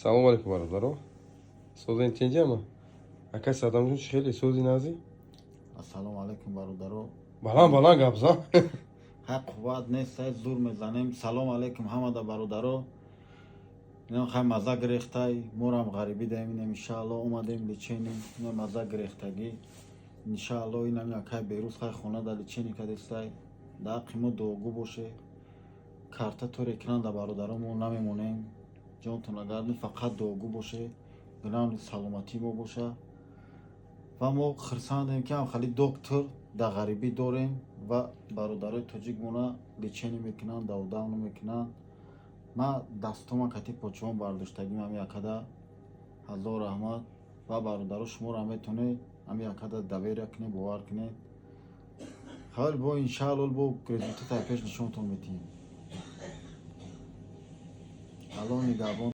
Салом алейкум, бародаро. Со'зи интинҷама? Акай Садамҷон чӣ хеле со'зи назӣ? Ассалому алайкум бародаро. Баланд гап зан. Ҳай қувват нест, ҳай зур мезанем. Салому алайкум ҳамада бародаро. Инам хай маза гирехтай, морам ғарибӣ даиминем иншаалло омадем личенем. Инам маза гирехтагӣ. Иншаалло инам якай берӯз хай хона да личени кадестай. Да ҳаққи мо дуогӯ боше. Карта торе кинан да бародаро мо намемонем. ҷонтон агарни фақат дуогӯ боше. Гинам саломатӣ мо боша. Ва мо хирсандем ки ҳам хали доктор да ғарибӣ дорем ва бародарои тоҷик мона личени мекунанд, давдавно мекунанд. Ма дастума кати почаҳон бардоштагим ҳам якада ҳазор раҳмат ва бародаро шуморо метонед ҳам якада даверия кунед, бовар кунед. Хавали бо иншаалло бо результата пеш нишонтон метиҳем. Алло нигабон.